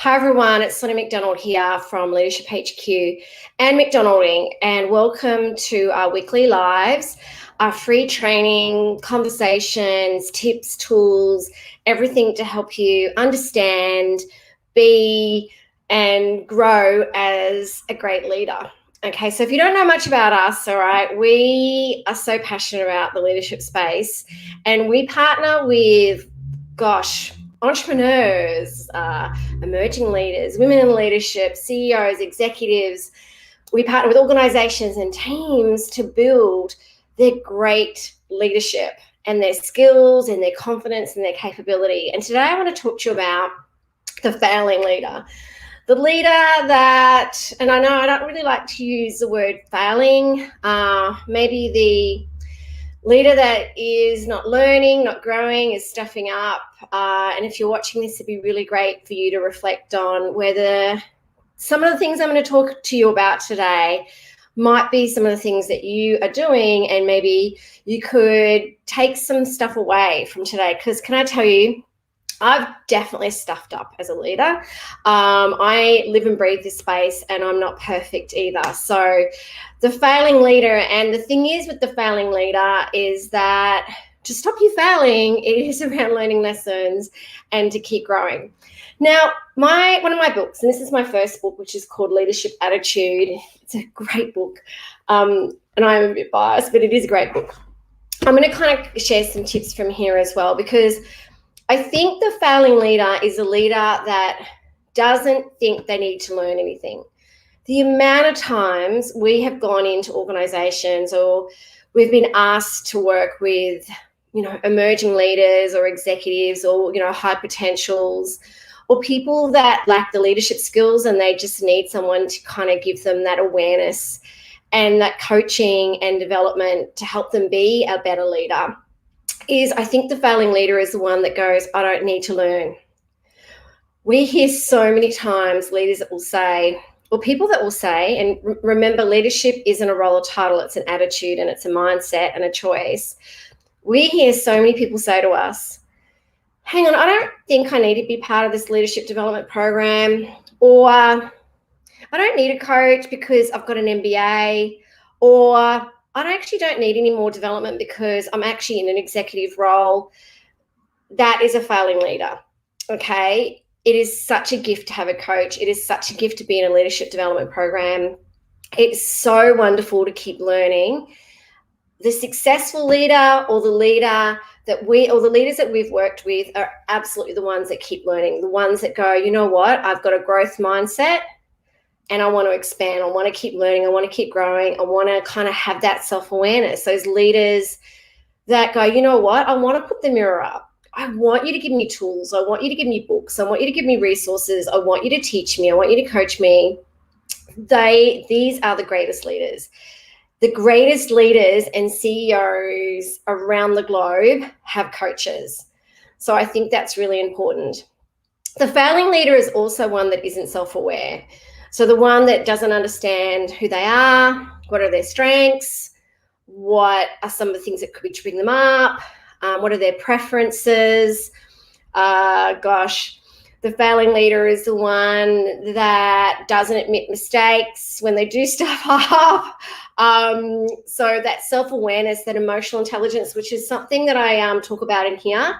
Hi everyone, it's Sonia McDonald here from LeadershipHQ and McDonald Inc. And welcome to our weekly lives, our free training, conversations, tips, tools, everything to help you understand, be, and grow as a great leader. Okay, so if you don't know much about us, all right, we are so passionate about the leadership space and we partner with, entrepreneurs, emerging leaders, women in leadership, CEOs, executives. We partner with organizations and teams to build their great leadership and their skills and their confidence and their capability. And today I want to talk to you about the failing leader. The leader that, and I know I don't really like to use the word failing, maybe the leader that is not learning, not growing, is stuffing up. And if you're watching this, it'd be really great for you to reflect on whether some of the things I'm going to talk to you about today might be some of the things that you are doing, and maybe you could take some stuff away from today. Because can I tell you, I've definitely stuffed up as a leader. I live and breathe this space and I'm not perfect either. So the failing leader, and the thing is with the failing leader is that to stop you failing, it is around learning lessons and to keep growing. Now, one of my books, and this is my first book, which is called Leadership Attitude. It's a great book. And I'm a bit biased, but it is a great book. I'm going to kind of share some tips from here as well, because I think the failing leader is a leader that doesn't think they need to learn anything. The amount of times we have gone into organizations or we've been asked to work with, emerging leaders or executives or, high potentials or people that lack the leadership skills, and they just need someone to kind of give them that awareness and that coaching and development to help them be a better leader. I think the failing leader is the one that goes, I don't need to learn. We hear so many times leaders that will say, or people that will say, and remember, leadership isn't a role or title, it's an attitude and it's a mindset and a choice. We hear so many people say to us, hang on, I don't think I need to be part of this leadership development program, or I don't need a coach because I've got an MBA, or I actually don't need any more development because I'm actually in an executive role. That is a failing leader, okay? It is such a gift to have a coach. It is such a gift to be in a leadership development program. It's so wonderful to keep learning. The successful leader or the leaders that we've worked with are absolutely the ones that keep learning, the ones that go, you know what, I've got a growth mindset, and I want to expand. I want to keep learning. I want to keep growing. I want to kind of have that self-awareness. Those leaders that go, you know what? I want to put the mirror up. I want you to give me tools. I want you to give me books. I want you to give me resources. I want you to teach me. I want you to coach me. These are the greatest leaders. The greatest leaders and CEOs around the globe have coaches. So I think that's really important. The failing leader is also one that isn't self-aware. So the one that doesn't understand who they are, what are their strengths, what are some of the things that could be tripping them up, what are their preferences. The failing leader is the one that doesn't admit mistakes when they do stuff up. So that self-awareness, that emotional intelligence, which is something that I talk about in here,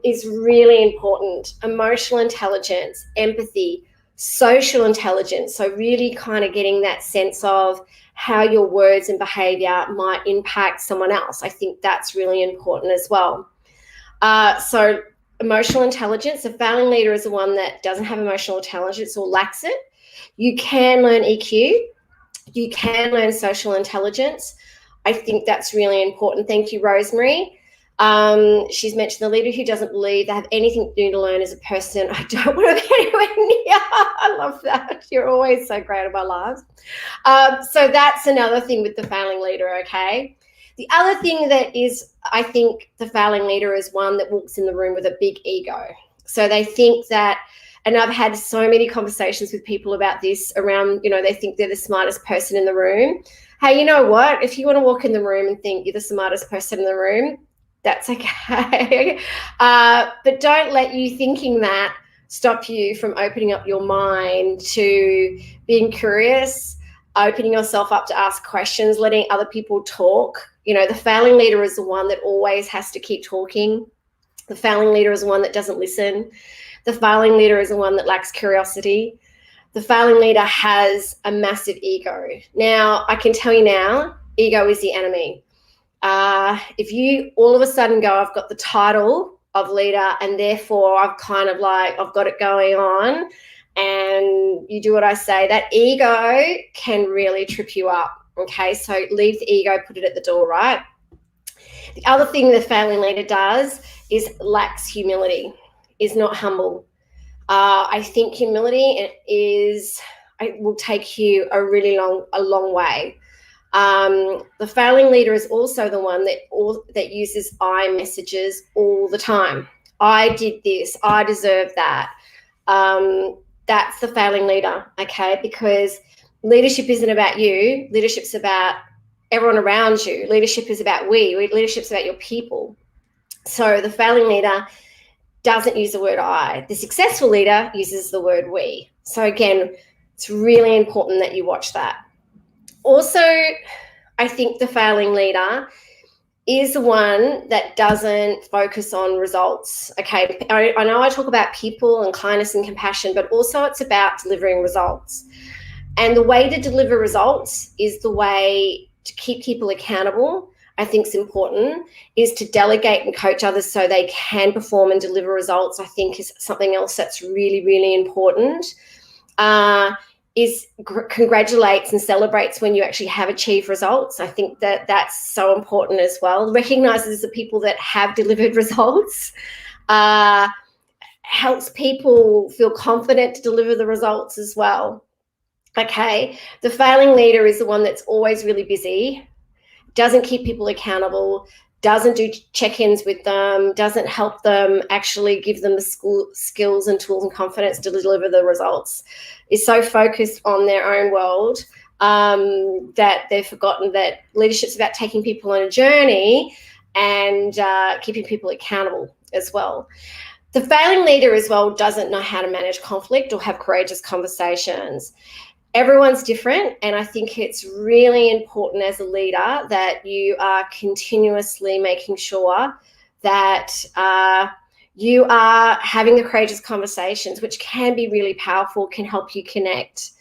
is really important. Emotional intelligence, empathy, social intelligence, so really kind of getting that sense of how your words and behavior might impact someone else. I think that's really important as well. So emotional intelligence, a failing leader is the one that doesn't have emotional intelligence or lacks it. You can learn EQ. You can learn social intelligence. I think that's really important. Thank you, Rosemary. She's mentioned the leader who doesn't believe they have anything new to learn as a person. I don't want to be anywhere near. I love that. You're always so great in my lives. So that's another thing with the failing leader, okay? The other thing that is, I think the failing leader is one that walks in the room with a big ego. So they think that, and I've had so many conversations with people about this around, they think they're the smartest person in the room. Hey, you know what? If you want to walk in the room and think you're the smartest person in the room, that's okay. But don't let you thinking that stop you from opening up your mind to being curious, opening yourself up to ask questions, letting other people talk. The failing leader is the one that always has to keep talking. The failing leader is the one that doesn't listen. The failing leader is the one that lacks curiosity. The failing leader has a massive ego. Now, I can tell you now, ego is the enemy. If you all of a sudden go, I've got the title of leader and therefore I've got it going on, and you do what I say, that ego can really trip you up. Okay, so leave the ego, put it at the door, right? The other thing the failing leader does is lacks humility, is not humble. I think humility will take you a long way. The failing leader is also the one that uses I messages all the time. I did this, I deserve that. That's the failing leader, okay? Because leadership isn't about you. Leadership's about everyone around you. Leadership is about leadership's about your people. So the failing leader doesn't use the word I. The successful leader uses the word we. So again, it's really important that you watch that. Also, I think the failing leader is the one that doesn't focus on results. Okay, I know I talk about people and kindness and compassion, but also it's about delivering results. And the way to deliver results is the way to keep people accountable. I think is important, is to delegate and coach others so they can perform and deliver results. I think is something else that's really, really important. Congratulates and celebrates when you actually have achieved results. I think that's so important as well. Recognizes the people that have delivered results, helps people feel confident to deliver the results as well. Okay, the failing leader is the one that's always really busy, doesn't keep people accountable, doesn't do check-ins with them, doesn't help them actually give them the skills and tools and confidence to deliver the results, is so focused on their own world that they've forgotten that leadership's about taking people on a journey and keeping people accountable as well. The failing leader as well doesn't know how to manage conflict or have courageous conversations. Everyone's different, and I think it's really important as a leader that you are continuously making sure that you are having the courageous conversations, which can be really powerful, can help you connect.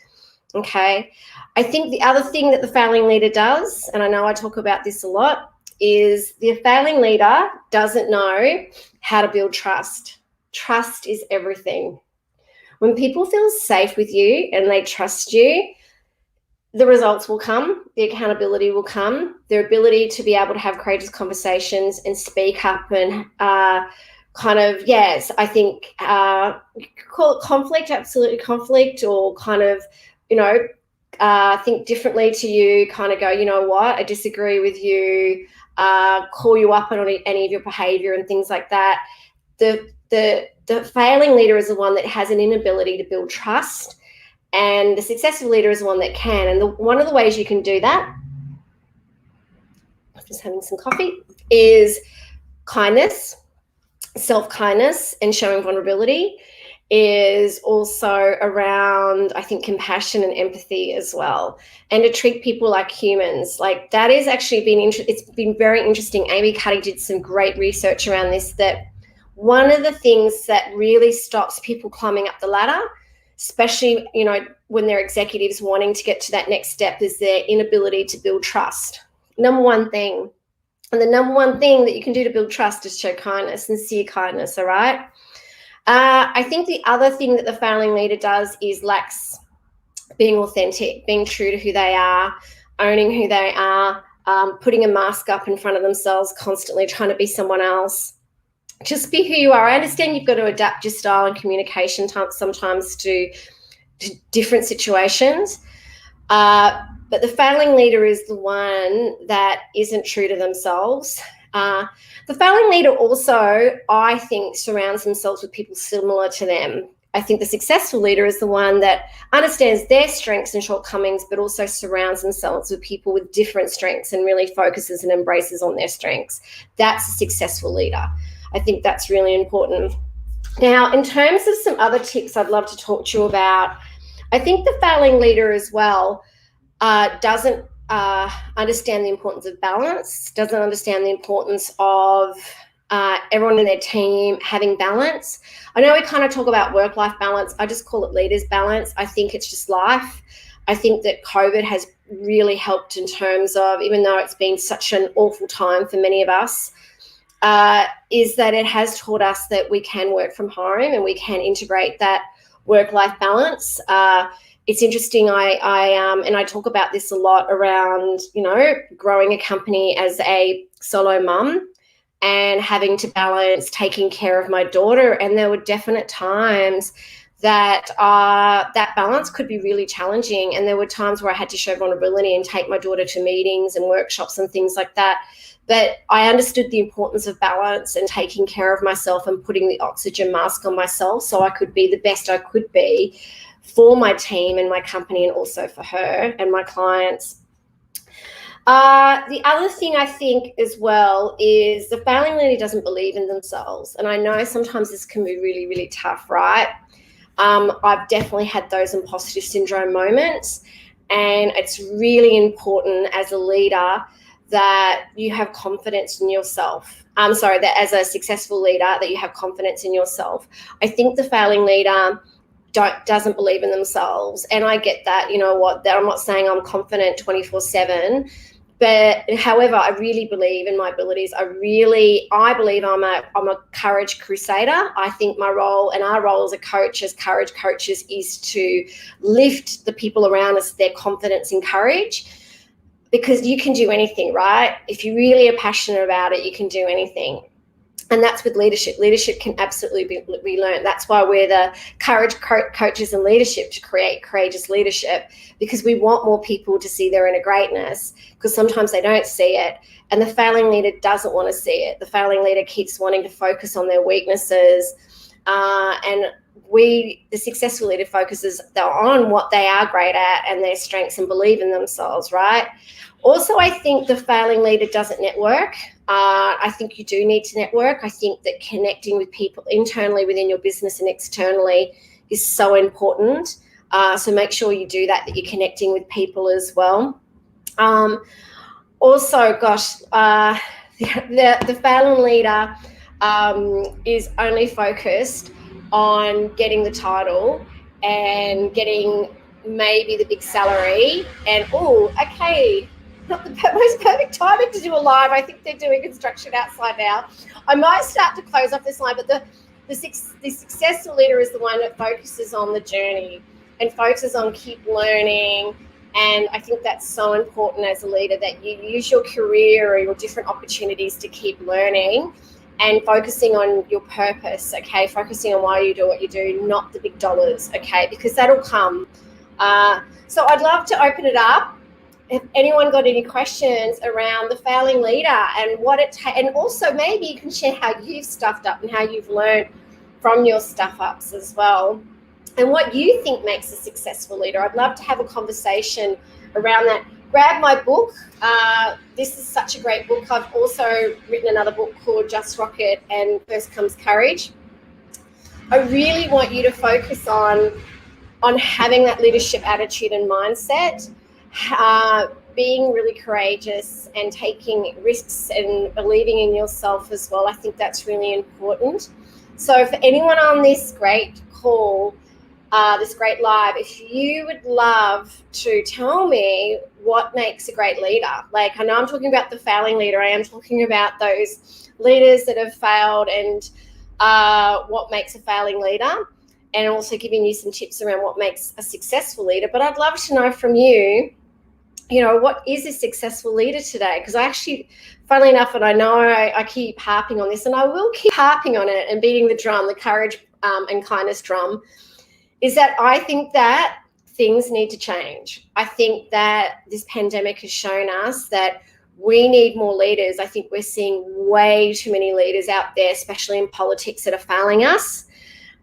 Okay, I think the other thing that the failing leader does, and I know I talk about this a lot, is the failing leader doesn't know how to build trust. Trust is everything. When people feel safe with you and they trust you, the results will come, the accountability will come, their ability to be able to have courageous conversations and speak up and I think call it conflict, absolutely conflict, or kind of, think differently to you, kind of go, you know what, I disagree with you, call you up on any of your behavior and things like that. The failing leader is the one that has an inability to build trust, and the successful leader is the one that can. And one of the ways you can do that, I'm just having some coffee, is kindness, self-kindness, and showing vulnerability is also around, I think, compassion and empathy as well, and to treat people like humans. Like that is actually it's been very interesting. Amy Cuddy did some great research around this, that one of the things that really stops people climbing up the ladder, especially, when they're executives wanting to get to that next step, is their inability to build trust. Number one thing. And the number one thing that you can do to build trust is show kindness, sincere kindness, all right? I think the other thing that the failing leader does is lacks being authentic, being true to who they are, owning who they are, putting a mask up in front of themselves, constantly trying to be someone else. Just be who you are. I understand you've got to adapt your style and communication sometimes to different situations, but the failing leader is the one that isn't true to themselves. The failing leader also, I think, surrounds themselves with people similar to them. I think the successful leader is the one that understands their strengths and shortcomings, but also surrounds themselves with people with different strengths and really focuses and embraces on their strengths. That's a successful leader. I think that's really important. Now, in terms of some other tips I'd love to talk to you about, I think the failing leader as well doesn't understand the importance of balance, doesn't understand the importance of everyone in their team having balance. I know we kind of talk about work-life balance. I just call it leaders' balance. I think it's just life. I think that COVID has really helped in terms of, even though it's been such an awful time for many of us, is that it has taught us that we can work from home and we can integrate that work-life balance. It's interesting. I talk about this a lot around, growing a company as a solo mum and having to balance taking care of my daughter. And there were definite times that that balance could be really challenging. And there were times where I had to show vulnerability and take my daughter to meetings and workshops and things like that. But I understood the importance of balance and taking care of myself and putting the oxygen mask on myself so I could be the best I could be for my team and my company, and also for her and my clients. The other thing I think as well is the failing leader doesn't believe in themselves. And I know sometimes this can be really, really tough, right? I've definitely had those imposter syndrome moments. And it's really important as a leader that you have confidence in yourself. That as a successful leader, that you have confidence in yourself. I think the failing leader doesn't believe in themselves. And I get that, that I'm not saying I'm confident 24/7, but however, I really believe in my abilities. I believe I'm a courage crusader. I think my role and our role as a coach, as courage coaches, is to lift the people around us, their confidence and courage, because you can do anything, right? If you really are passionate about it, you can do anything. And that's with leadership. Leadership can absolutely be learned. That's why we're the courage coaches in leadership, to create courageous leadership, because we want more people to see their inner greatness, because sometimes they don't see it. And the failing leader doesn't want to see it. The failing leader keeps wanting to focus on their weaknesses. And the successful leader focuses on what they are great at and their strengths and believe in themselves, right? Also, I think the failing leader doesn't network. I think you do need to network. I think that connecting with people internally within your business and externally is so important. So make sure you do that you're connecting with people as well. Also, the failing leader is only focused on getting the title and getting maybe the big salary and, not the most perfect timing to do a live. I think they're doing construction outside now. I might start to close off this line, but the successful leader is the one that focuses on the journey and focuses on keep learning. And I think that's so important as a leader, that you use your career or your different opportunities to keep learning and focusing on your purpose, okay? Focusing on why you do what you do, not the big dollars, okay? Because that'll come. So I'd love to open it up. If anyone got any questions around the failing leader and what it and also maybe you can share how you've stuffed up and how you've learned from your stuff ups as well, and what you think makes a successful leader. I'd love to have a conversation around that. Grab my book. This is such a great book. I've also written another book called Just Rocket and First Comes Courage. I really want you to focus on having that leadership attitude and mindset, being really courageous and taking risks and believing in yourself as well. I think that's really important. So for anyone on this great call, this great live, if you would love to tell me what makes a great leader, like I know I'm talking about the failing leader, I am talking about those leaders that have failed and what makes a failing leader, and also giving you some tips around what makes a successful leader. But I'd love to know from you, what is a successful leader today? Because I actually, funnily enough, and I know I keep harping on this, and I will keep harping on it and beating the drum, the courage and kindness drum, is that I think that things need to change. I think that this pandemic has shown us that we need more leaders. I think we're seeing way too many leaders out there, especially in politics, that are failing us,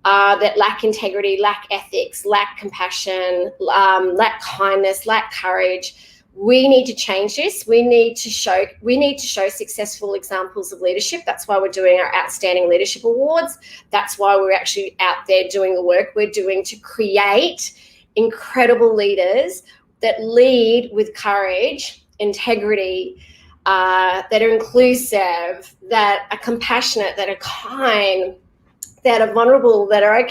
that lack integrity, lack ethics, lack compassion, lack kindness, lack courage. we need to change this. We need to show successful examples of leadership. That's why we're doing our Outstanding Leadership Awards. That's why we're actually out there doing the work we're doing to create incredible leaders that lead with courage, integrity, that are inclusive, that are compassionate, that are kind, that are vulnerable, that are,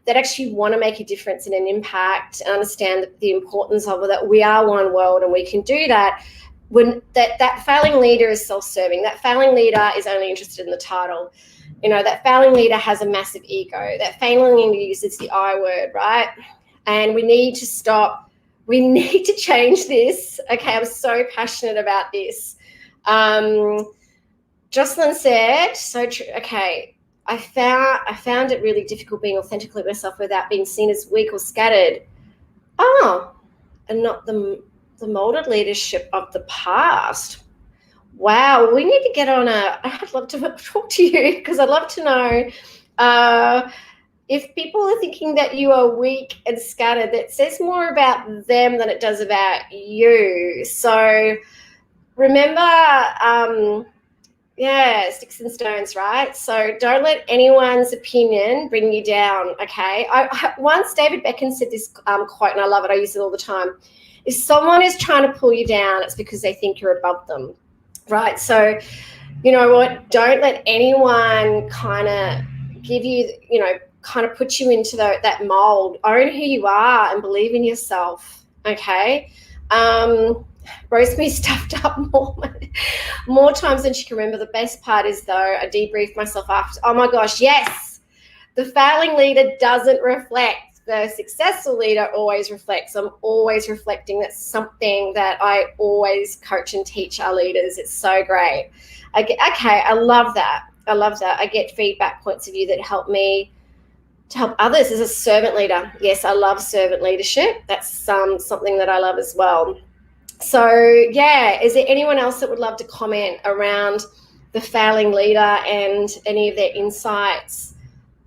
that actually want to make a difference and an impact and understand the importance of it, that we are one world and we can do that. When that failing leader is self-serving, that failing leader is only interested in the title. That failing leader has a massive ego. That failing leader uses the I word, right? And we need to stop. We need to change this. Okay, I'm so passionate about this. Jocelyn said, so true. Okay. I found it really difficult being authentically myself without being seen as weak or scattered. Oh, and not the molded leadership of the past. Wow, we need to get on I'd love to talk to you, because I'd love to know if people are thinking that you are weak and scattered, that says more about them than it does about you. So remember, sticks and stones, right? So don't let anyone's opinion bring you down, okay? Once David Beckham said this quote, and I love it. I use it all the time. If someone is trying to pull you down, it's because they think you're above them, right? So you know what? Don't let anyone kind of give you, kind of put you into that mold. Own who you are and believe in yourself, okay? Rosemary stuffed up more times than she can remember. The best part is, though, I debriefed myself after. Oh my gosh, yes. The failing leader doesn't reflect. The successful leader always reflects. I'm always reflecting. That's something that I always coach and teach our leaders. It's so great. I love that. I get feedback points of view that help me to help others as a servant leader. Yes, I love servant leadership. That's something that I love as well. So, is there anyone else that would love to comment around the failing leader and any of their insights?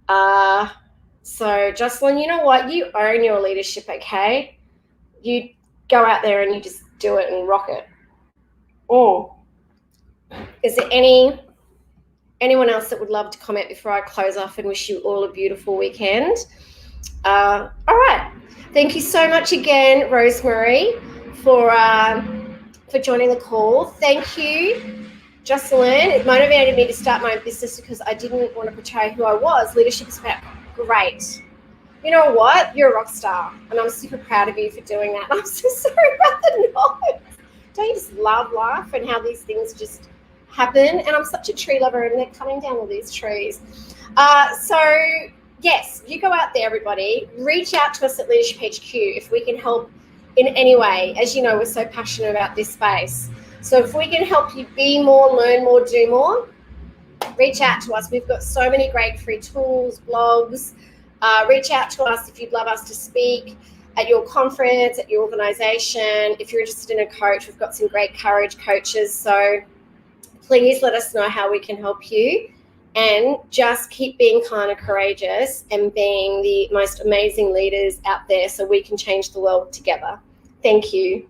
So, Jocelyn, you know what? You own your leadership, okay? You go out there and you just do it and rock it. Oh, is there anyone else that would love to comment before I close off and wish you all a beautiful weekend? All right. Thank you so much again, Rosemary, for joining the call. Thank you, Jocelyn. It motivated me to start my own business because I didn't want to portray who I was. Leadership is about great. You know what? You're a rock star, and I'm super proud of you for doing that. I'm so sorry about the noise. Don't you just love life and how these things just happen? And I'm such a tree lover, and they're cutting down all these trees. So, yes, you go out there, everybody. Reach out to us at LeadershipHQ if we can help in any way. As you know, we're so passionate about this space. So if we can help you be more, learn more, do more, reach out to us. We've got so many great free tools, blogs. Reach out to us if you'd love us to speak at your conference, at your organization. If you're interested in a coach, we've got some great courage coaches. So please let us know how we can help you. And just keep being kind and courageous and being the most amazing leaders out there so we can change the world together. Thank you.